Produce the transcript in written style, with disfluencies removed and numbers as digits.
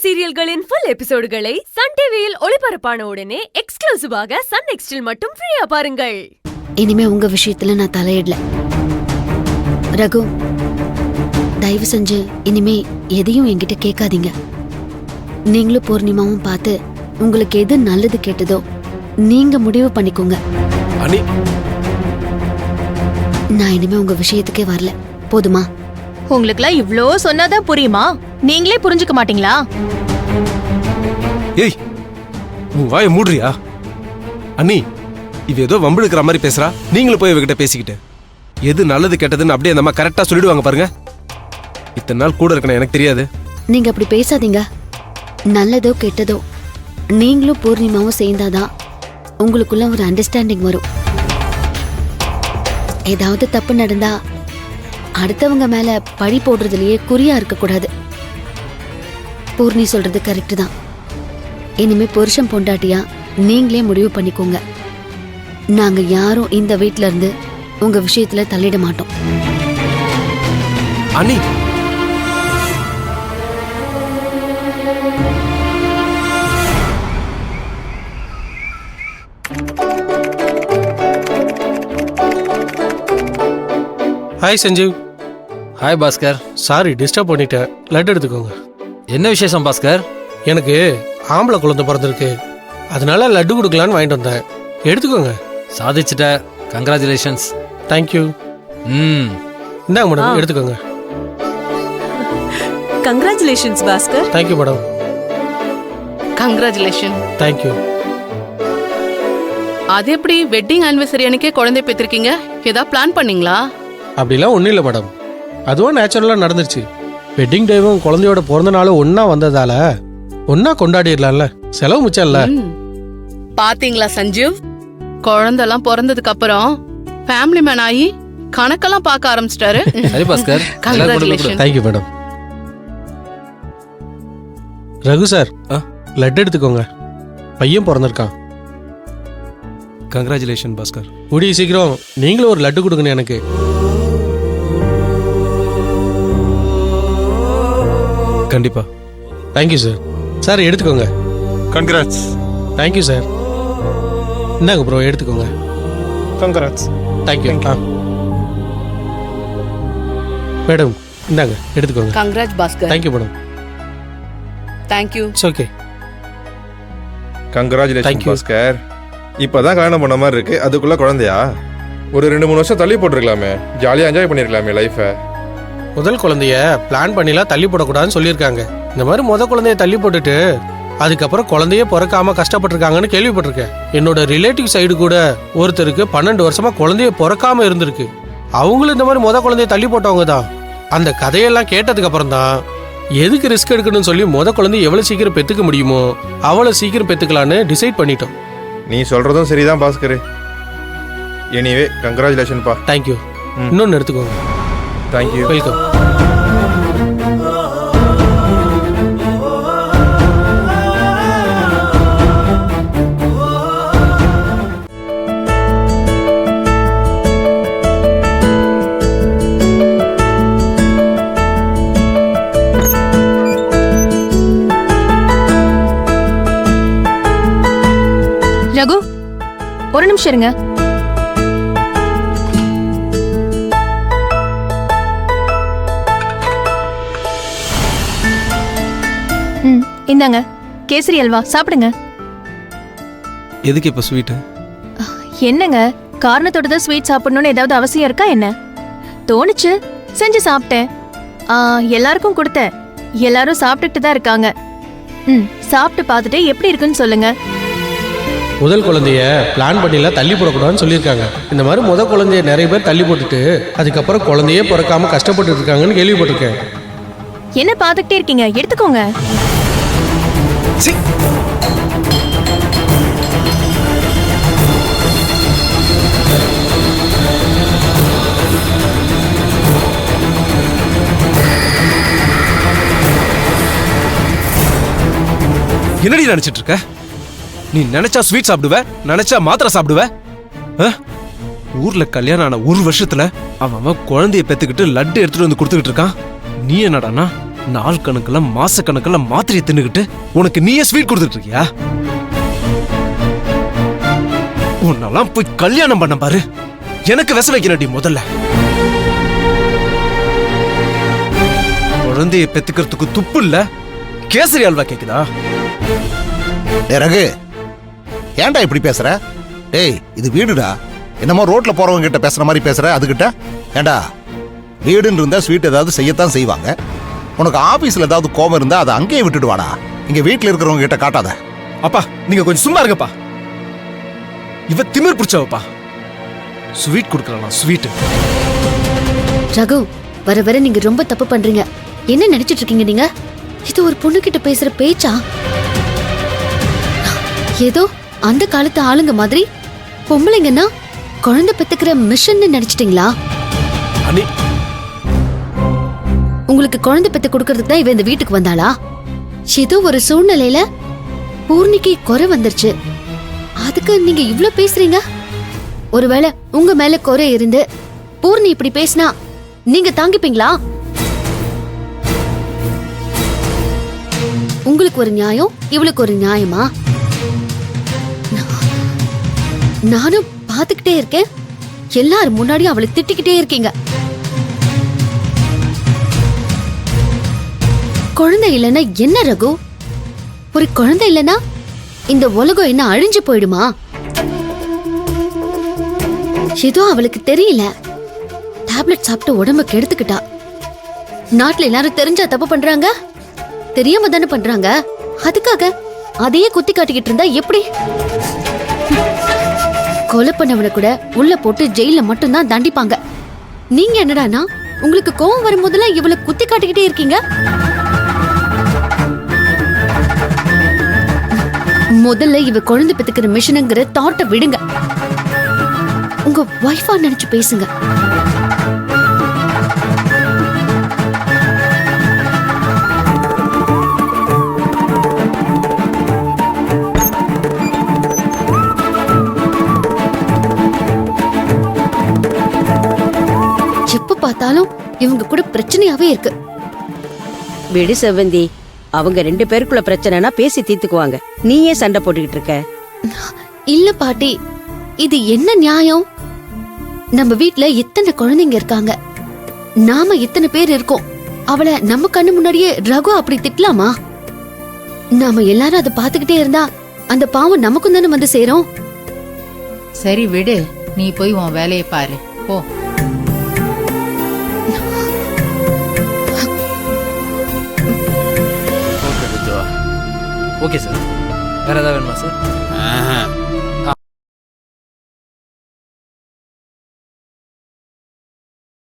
சீரியல்களின் full எபிசோடுகளை Sun டிவியில் ஒளிபரப்பான உடனே எக்ஸ்க்ளூசிவாக சன் நெக்ஸ்டில் மட்டும் ஃப்ரீயா பாருங்கள். இனிமே உங்க விஷயத்துல நான் தலையிடல. ரகு, தயவு செஞ்சு இனிமே எதையும் என்கிட்ட கேட்காதீங்க. நீங்களும் பூர்ணிமாவும் பார்த்து உங்களுக்கு எது நல்லது கேட்டதோ நீங்க முடிவு பண்ணிக்கோங்க. நான் இனிமே உங்க விஷயத்துக்கே வரல. போதுமா? உங்களுக்குலாம் இவ்ளோ சொன்னாதான் புரியுமா? நீங்களே புரிஞ்சுக்க மாட்டீங்களா? ஏய், உன் வாயை மூடுறியா? அண்ணி, இவ ஏதோ வம்பிழுக்கிற மாதிரி பேசுறா. நீங்களும் போய் இவகிட்ட பேசிக்கிட்டு எது நல்லது கெட்டதுன்னு அப்படியே அந்த அம்மா கரெக்டா சொல்லிடுவாங்க பாருங்க. இத்தனை நாள் கூட இருக்கணும் எனக்கு தெரியாது. நீங்க அப்படி பேசாதீங்க. நல்லதோ கெட்டதோ நீங்களும் பூர்ணிமாவும் சேர்ந்தாதான் உங்களுக்குள்ள ஒரு அண்டர்ஸ்டாண்டிங் வரும். ஏதாவது தப்பு நடந்தா அடுத்தவங்க மேல பழி போடுறதுலயே குறியா இருக்க கூடாது. பூர்ணி சொல்றது கரெக்ட் தான். இனிமே புருஷன் பொண்டாட்டியா நீங்களே முடிவு பண்ணிக்கோங்க. நாங்க யாரும் இந்த வீட்ல இருந்து உங்க விஷயத்துல தள்ளிட மாட்டோம். அண்ணி, hi Sanjeev. Hi Bhaskar. Sorry disturb பண்ணிட்டேன். லட்டு எடுத்துக்கோங்க. என்ன விசேஷம் பாஸ்கர்? எனக்கு ஆம்பளை குழந்தை பிறந்திருக்கு, அதனால லட்டு கொடுக்கலான்னு வாங்கிட்டு வந்தேன். எடுத்துக்கோங்க. சாதிச்சிட்ட. கங்க்ராச்சுலேஷன்ஸ். தேங்க்யூ. இந்தாங்க மேடம், எடுத்துக்கோங்க. Congratulations Bhaskar. Thank you madam. Congratulation. Thank you. அது எப்படி வெட்டிங் ஆனிவர்சரி அன்னைக்கே குழந்தை பெற்றிருக்கீங்க? ஏதாவது பிளான் பண்ணீங்களா? அப்படிலாம் ஒன்றும் இல்லை மேடம், அதுவும் நேச்சுரலாக நடந்துருச்சு. வெட்டிங் டேவும் குழந்தையோட பிறந்த நாளும் ஒன்னா வந்ததால ஒன்னா கொண்டாடிடலாம்ல, செலவு மிச்சம் இல்ல. பாத்தீங்களா சஞ்சீவ், குழந்தெல்லாம் பிறந்ததுக்கு அப்புறம் ஃபேமிலி மேன் ஆகி கணக்கெல்லாம் பார்க்க ஆரம்பிச்சிட்டாரு. சரி Bhaskar. Congratulation. Thank you madam. Raghu sir, laddu எடுத்துக்கோங்க. பையன் பிறந்திருக்கான். கங்க்ராச்சுலேஷன் பாஸ்கர். கூடிய சீக்கிரம் நீங்களும் ஒரு லட்டு கொடுக்கணும் எனக்கு. கண்டிப்பா. Thank you sir. சார் எடுத்துக்கோங்க. கங்க்ராட்ஸ். Thank you sir. இந்தாங்க ப்ரோ, எடுத்துக்கோங்க. கங்க்ராட்ஸ். தேங்க்யூ. மேடம் இந்தாங்க, எடுத்துக்கோங்க. Congrats Bhaskar. Thank you madam. Thank you. It's okay. Congratulation Bhaskar. இப்பதான் கல்யாணம் பண்ண மாதிரி இருக்கு, அதுக்குள்ள குழந்தையா? ஒரு 2-3 வருஷம் தள்ளி போட்டுருக்கலாமே, ஜாலியா என்ஜாய் பண்ணிருக்கலாமே லைஃபை. முதல் குழந்தைய பிளான் பண்ணிலாம் தள்ளி போடக்கூடாதுன்னு சொல்லியிருக்காங்க. இந்த மாதிரி முதல் குழந்தைய தள்ளி போட்டுட்டு அதுக்கப்புறம் குழந்தையே பிறக்காம கஷ்டப்பட்டிருக்காங்கன்னு கேள்விப்பட்டிருக்கேன். என்னோட ரிலேட்டிவ் சைடு கூட ஒருத்தருக்கு 12 வருஷமா குழந்தைய பிறக்காம இருந்திருக்கு. அவங்களும் இந்த மாதிரி முதல் குழந்தைய தள்ளி போட்டவங்க தான். அந்த கதையெல்லாம் கேட்டதுக்கு அப்புறம் தான் எதுக்கு ரிஸ்க் எடுக்கணும்னு சொல்லி முதல் குழந்தைய எவ்வளவு சீக்கிரம் பெத்துக்க முடியுமோ அவ்வளவு சீக்கிரம் பெத்துக்கலான்னு டிசைட் பண்ணிட்டோம். நீ சொல்றதும் சரிதான் பாஸ்கர். எனிவே கங்க்ராச்சுலேஷன் பா. தேங்க்யூ. இன்னொன்னு எடுத்துக்கோங்க. தேங்க்யூ. வெல்கம். ரகு, ஒரு நிமிஷம் இருங்க. இந்தாங்க கேசரி அல்வா, சாப்பிடுங்க. எதுக்கு இப்ப ஸ்வீட்? என்னங்க காரணத்தோட தான் ஸ்வீட் சாப்பிடணும்னு ஏதாவது அவசியம் இருக்கா என்ன? தோணுச்சு, செஞ்சு சாப்பிட்டேன். எல்லாருக்கும் கொடுத்தேன். எல்லாரும் சாப்பிட்டுட்டு தான் இருக்காங்க. சாப்பிட்டு பார்த்துட்டு எப்படி இருக்குன்னு சொல்லுங்க. முதல் குழந்தைய பிளான் பண்ணிலாம் தள்ளி போடக்கூடாதுன்னு சொல்லியிருக்காங்க. இந்த மாதிரி முதல் குழந்தைய நிறைய பேர் தள்ளி போட்டுட்டு அதுக்கப்புறம் குழந்தையே பிறக்காம கஷ்டப்பட்டு இருக்காங்கன்னு கேள்விப்பட்டிருக்கேன். என்ன பார்த்துக்கிட்டே இருக்கீங்க? எடுத்துக்கோங்க. என்னடி நினைச்சிட்டு இருக்க? நீ நினைச்சா ஸ்வீட் சாப்பிடுவ, நினைச்சா மாத்திரை சாப்பிடுவ. ஊர்ல கல்யாணம் ஆன 1 வருஷத்துல அவன் குழந்தைய பெத்துக்கிட்டு லட்டு எடுத்துட்டு வந்து கொடுத்துக்கிட்டு இருக்கான். நீ என்னடானா நாள் கணக்குல மாச கணக்குல மாத்திரையை தின்னுக்கிட்டு உனக்கு நீயே ஸ்வீட் கொடுத்துட்டு இருக்கியா? உன்னெல்லாம் போய் கல்யாணம் பண்ண பாரு. எனக்கு விச வைக்கிறடி முதல்ல. குழந்தைய பெத்துக்கிறதுக்கு துப்பு இல்ல, கேசரி அல்வா கேக்குதா? ரகு, ஏன்டா இப்படி பேசுற? டேய், இது வீடுடா. என்னமோ ரோட்ல போறவங்க கிட்ட பேசுற மாதிரி பேசுற. அதுகிட்ட ஏன்டா, வீடுன்னு இருந்தா ஸ்வீட் ஏதாவது செய்யத்தான் செய்வாங்க. உனக்கு ஆபீஸ்ல ஏதாவது கோபம் இருந்தா அதை அங்கேயே விட்டுட்டு வாடா. இங்க வீட்டுல இருக்கிறவங்க கிட்ட காட்டாத. அப்பா நீங்க கொஞ்சம் சும்மா இருங்கப்பா. இவ திமிர் பிடிச்சவப்பா. ஸ்வீட் கொடுக்கறலாம் ஸ்வீட். ரகு, வர வர நீங்க ரொம்ப தப்பு பண்றீங்க. என்ன நினைச்சிட்டு இருக்கீங்க நீங்க? இது ஒரு பொண்ணு கிட்ட பேசுற பேச்சா? ஏதோ அந்த காலத்து ஆளுங்க மாதிரி பொம்பளைங்கன்னா குழந்தை பெத்துக்கிற மிஷன் நினைச்சிட்டீங்களா? அனி, உங்களுக்கு குழந்தை பெத்து கொடுக்கறதுக்கு தான் இவ இந்த வீட்டுக்கு வந்தாளா? ஏதோ ஒரு சூழ்நிலையில பூர்ணிக்கு குறை வந்துருச்சு, அதுக்கு நீங்க இவ்ளோ பேசுறீங்க. ஒருவேளை உங்க மேல குறை இருந்து பூர்ணி இப்படி பேசினா நீங்க தாங்கிப்பீங்களா? உங்களுக்கு ஒரு நியாயம், இவளுக்கு ஒரு நியாயமா? நானும் பாத்துக்கிட்டே இருக்கேன், எல்லாரும் முன்னாடியும் அவளை திட்டிக்கிட்டே இருக்கீங்க. குழந்தை இல்லைன்னா என்ன ரகு? ஒரு குழந்தை இல்லைன்னா இந்த உலகம் என்ன அழிஞ்சு போயிடுமா? ஏதோ அவளுக்கு தெரியல, டேப்லெட் சாப்பிட்டு உடம்ப கெடுத்துக்கிட்டா. நாட்டுல எல்லாரும் தெரிஞ்சா தப்பு பண்றாங்க, தெரியாம தானே பண்றாங்க. அதுக்காக அதையே குத்தி காட்டிக்கிட்டு இருந்தா எப்படி? கொலை பண்ணவனை கூட உள்ள போட்டு ஜெயில மட்டும்தான் தண்டிப்பாங்க. நீங்க என்னடானா உங்களுக்கு கோவம் வரும்போதெல்லாம் இவளை குத்தி காட்டிக்கிட்டே இருக்கீங்க. முதல்ல இவ குழந்தை பெத்துக்கிற மிஷனுங்கிற தாட்டை விடுங்க. உங்க வைஃபா நினைச்சு பேசுங்க. எப்ப பார்த்தாலும் இவங்க கூட பிரச்சனையாவே இருக்கு. விடு செவ்வந்தி, அவங்க 2 பேருக்குள்ள பிரச்சனைனா பேசி தீர்த்துக்குவாங்க. நீ ஏன் சண்டை போட்டுக்கிட்டு இருக்க? இல்ல பாட்டி, இது என்ன நியாயம்? நம்ம வீட்ல எத்தனை குழந்தைங்க இருக்காங்க, நாம எத்தனை பேர் இருக்கோம். அவளை நம்ம கண்ணு முன்னாடியே ரகு அப்படி திட்டலாமா? நாம எல்லாரும் அதை பாத்துக்கிட்டே இருந்தா அந்த பாவம் நமக்கும் தானே வந்து சேரும். சரி விடு, நீ போய் உன் வேலையை பாரு போ. Okay sir. வேற ஏதாவது வேணுமா சார்?